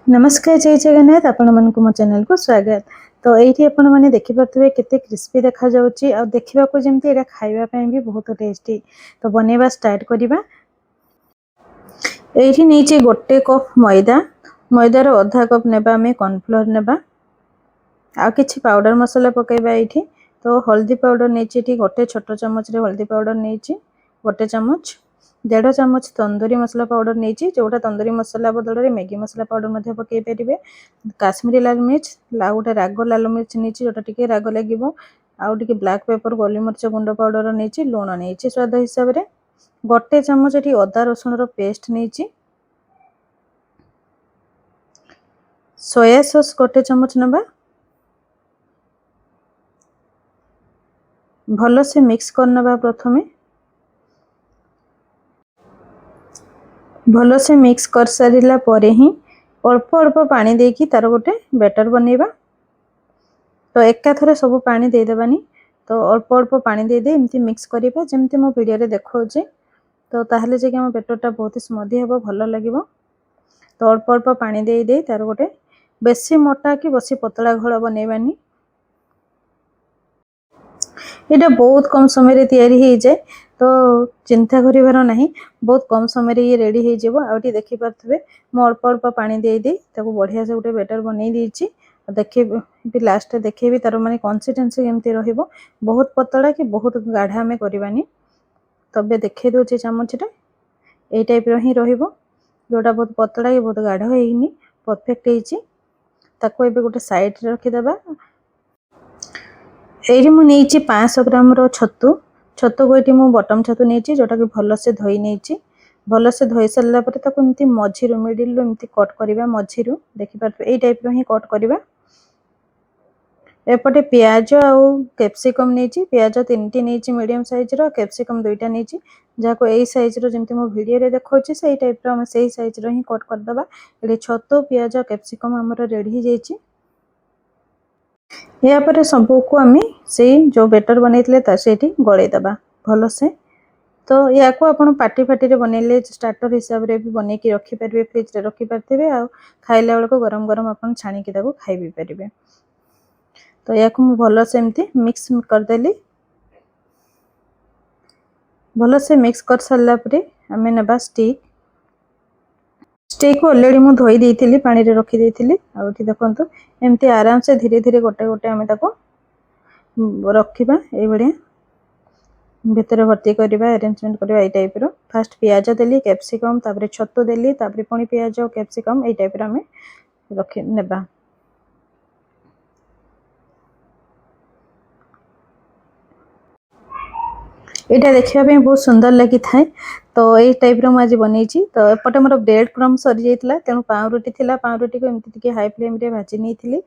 नमस्कार जय जगन्नाथ आपण मानक मो चैनल को स्वागत। तो ये आपण मैंने देखिपे केते क्रिस्पी देखा जाउची आ देखिबा को जेमती एटा खाइबा पई भी बहुत टेस्टी। तो बनेबा स्टार्ट करिबा। एठी नीचे गोटे कप मैदा मैदार आधा कप नेबा में कॉर्नफ्लोर नेबा आ किछि पाउडर मसाला पकेबा। एठी तो हल्दी पाउडर नेची एठी गोटे छोटो चम्मच रे हल्दी पाउडर नेची गोटे चम्मच 1.5 चम्मच तंदूरी मसला पाउडर नेची जोटा तंदूरी मसला बदल रे मैगी मसला पाउडर मध्ये पकई परिबे। काश्मीरी लाल मिर्च लाउटे राग लाल मिर्च नेची जोटा टिके राग लागिबो आउ टिके ब्लैक पेपर गोली मरच गुंड पाउडर नेची लूण नेची स्वाद हिसाब रे गोटे चम्मच एठी अदा रसुन रो पेस्ट नेची सोया सॉस गोटे चम्मच नबा भलो से मिक्स करनबा। प्रथमे भलो से मिक्स कर सारिला परे ही अल्प अल्प पानी देकी तार गोटे बैटर बनेबा। तो एका थरे सब पानी दे देबानी तो अल्प अल्प पानी दे दे एमती मिक्स करिबा जेमती मो वीडियो रे देखौजे। तो ताहले जे कि हम बैटरटा बहुत ही स्मूदी हेबो भलो लागिबो। तो अल्प अल्प पानी दे दे तार गोटे बेसी मोटा कि बेसी पतला घोल बनेबानी। एटा बहुत कम समय रे तैयारी हो जाए तो चिंता करिवार नहीं बहुत कम समय रे ये रेडी हो जेबो। आउटी देखि परथबे मो अल्प अल्प पानी दे दे ताको बढ़िया से गोटे बैटर बनै दीची देखि भी लास्ट देखि भी तार माने कंसिस्टेंसी केमती रहिबो बहुत पतला कि बहुत गाढ़ा में करबानी। तबे देखै दोचे चमचटा ए टाइप रो ही रहिबो जोटा बहुत पतला कि बहुत गाढ़ा हेइनी परफेक्ट हेइची। ताको एबे गोटे साइड रे रखि देबा। एठी मु नेइची 500 ग्राम रो छतु छतु को एठी मु बटम छतु नेइची जोटा कि भलो से धोई नेइची। भलो से धोई सरला परे ताको एमती मझिरु मिडिल रो एमती कट करिबा मझिरु देखि परबे ए टाइप रो ही कट करिबा। एपटे प्याज आउ कैप्सिकम नेची प्याज 3टी नेची मीडियम साइज रो कैप्सिकम 2टा नेची जाको एई साइज रो जेमती मो वीडियो रे देखौची सेई टाइप रो हम सेई साइज रो ही कट कर दबा। एठी छतु प्याज कैप्सिकम हमर रेडी हो जाईची। या पर सबो को हमें से जो बैटर बनैतले ता सेठी गळे दबा भलो से। तो या को आपण पार्टी फाटी रे बनेले स्टार्टर हिसाब रे भी बनै के रखि परबे फ्रिज रे रखि परथेबे आ खाइला बेल को गरम गरम आपण छाणी के ताको खाइ भी परबे। तो या को मु भलो से एमती मिक्स कर देली। भलो से मिक्स कर सरला परे हमें नबा स्टिक को ऑलरेडी मु धोई देइथिली पानी रे रखि देइथिली आ उठी देखंतु एमती आराम से धीरे धीरे गोटे गोटे हमें ताको रखिबा। ए बढिया भितर भर्ती करबा अरेंजमेंट करबा ए टाइप रो। फर्स्ट प्याज देली कैप्सिकम तापरे छत्तो देली तापरे पुनी प्याज और कैप्सिकम ए टाइप रो हमें रखि नेबा। एटा देखिबा पे बहुत सुंदर लगी थाए। तो ए टाइप रो आज बनेची। तो एपटे मोर ब्रेड क्रम्ब सरी जाइतला तेनु पाउरुटी थिला पाउरुटी को एमती टिके हाई फ्लेम रे भाजी नेइथिली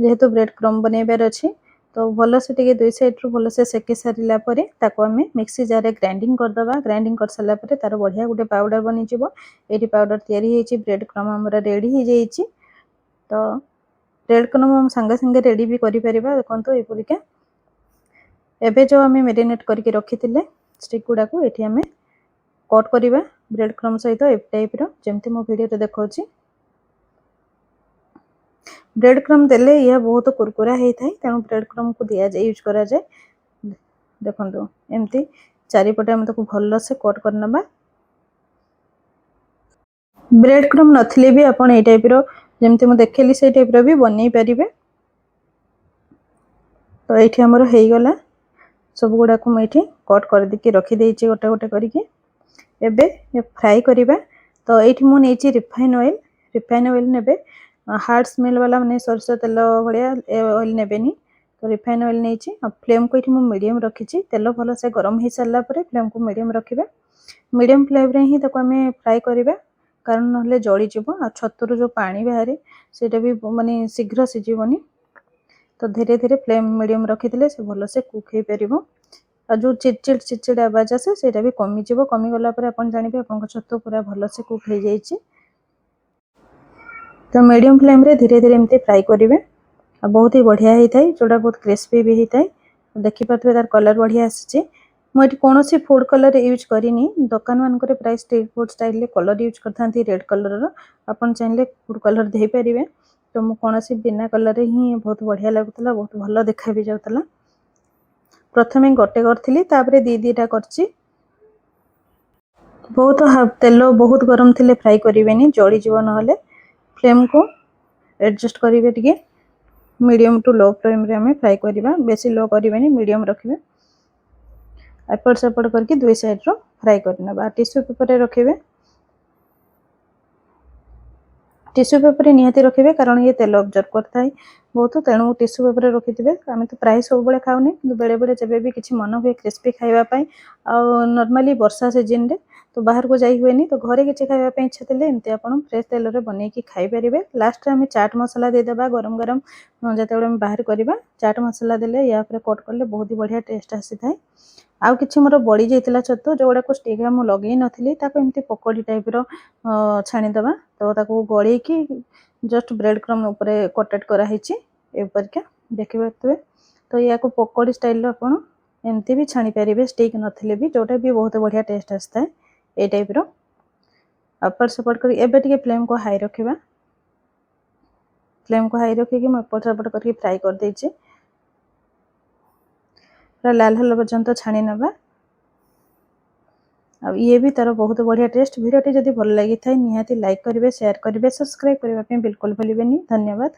जेहेतु ब्रेड क्रम्ब बनेबार अछि। तो भलो से टिके दुई साइड रो भलो से सेके सारिला परे ताको हमें मिक्सी जार रे ग्राइंडिंग कर दबा। ग्राइंडिंग कर साला परे तार बढ़िया गोटे पाउडर बनि जिवो। एठी पाउडर तयारी हेची ब्रेड क्रम्ब हमर रेडी हो जाईची। तो ब्रेड क्रम्ब हम संगे संगे रेडी भी करि परिबा। देखंतु ए परिका एबे जो हमें मैरिनेट करके रखी थिले स्टिक गुडा को एठी हमें कट करिबा ब्रेड क्रम्ब सहित ए टाइप रो जेमती मो वीडियो रे देखौची। ब्रेड क्रम्ब देले यह बहुत कुरकुरा हेइ थाई तेनु ब्रेड क्रम्ब को दिया जाय यूज करा जाय। देखंतु एमती चारि पटे हम ताको भलो से कट करनबा। ब्रेड क्रम्ब नथिले भी आपण ए टाइप रो जेमती मो देखेली से टाइप रो भी बनै परिबे। तो एठी हमर हेइ गला सब गुडा को मैं कट कर देके रखी देइची गोटे गोटे करके। एबे फ्राई करिबा। तो एठी मु नेची रिफाइन ऑयल नेबे हार्ड स्मेल वाला माने सरसो तेल भलिया ऑयल नेबेनी। तो रिफाइन ऑयल नेची फ्लेम को एठी मु मीडियम रखीची तेल भलो से गरम हे सरला परे फ्लेम को मीडियम रखिबा। मीडियम फ्लेम रे ही ताको हमें फ्राई करिबा कारण नहले जळी जिवो आ छतुर जो पानी बाहरे सेटा भी माने शीघ्र सिजिबोनी। तो धीरे धीरे फ्लेम मीडियम रखिथिले से भलो से कुक हे परिबो आ जो चिड़चिड़ आवाज आसे सेटा भी कमी जिवो। कमी गला परे आपण जानिबे आपण छतु पूरा भलो से कुक हे जाईची। तो मीडियम फ्लेम रे धीरे धीरे एमती फ्राई करिवे आ बहुत ही बढ़िया हेइ थाई जोटा बहुत क्रिस्पी भी हेइ थाई। देखि परथबे तार कलर बढ़िया आसीची। मुझे कौन सी फूड कलर यूज करनी दुकान मानक प्राय street food style colour use करते रेड कलर आपन चाहिए फूड कलर दे पारे। तो मुझे कौन सी बिना कलर ही बहुत बढ़िया लगुला बहुत भल देखा भी जाऊला। प्रथम गोटे करी दी दीटा कर बहुत तेल बहुत गरम थे फ्राए करें जलीज ना फ्लेम को एडजस्ट करेंगे टे मीडियम टू लो फ्लेम रे हमें फ्राए करवा बेसी लो करें मीडियम रखिए एपट सेपट करके दुई साइड रो फ्राए करना। टिश्यू पेपर रखिए टिश्यू पेपर निहाती रखिए कारण ये तेल ऑब्जर्व करता है बहुत तेणु टिश्यू पेपर रखिथे। आम तो प्राय सब बेले खाऊनी कि बेले बेले जब भी किसी मन हुए क्रिस्पी खावाई नॉर्मली वर्षा सीजन रे तो बाहर को जाई हुए तो घरे किसी खावाई इच्छा थे एमती आप फ्रेश तेल रे बनईकी खाईपारे। लास्ट में चाट मसला देदेबा गरम गरम जो बाहर करवा चाट मसला देले या कोट कले बहुत ही बढ़िया टेस्ट आसी था। आउ किछि मोर बड़ी जाइतिला छतु जो गुडा को स्टिक मु लगे नथिली ताको एमती पकोड़ी टाइप रो छाणीदेवा तो ताको गड़े कि जस्ट ब्रेड क्रम ऊपर कोटेड करा हिची ऊपर के देखि पारथबे। तो या को पकोड़ी स्टाइल आपण एमती भी छाणी पारिबे स्टिक नथिले भी जोटा भी बहुत बढ़िया टेस्ट आस्ता है ए टाइप रो। अपर सपोर्ट कर एबे टिके फ्लेम को हाई रखिबा फ्लेम को हाई रखिकी मैं अपर सपोर्ट करके फ्राई कर देछि पूरा लाल हल पर्यंत छाणी नबा। अब ये भी तार बहुत बढ़िया टेस्ट। वीडियो जदि भल लगी था निहाती लाइक करेंगे शेयर करेंगे सब्सक्राइब करने बिल्कुल भूलें। धन्यवाद।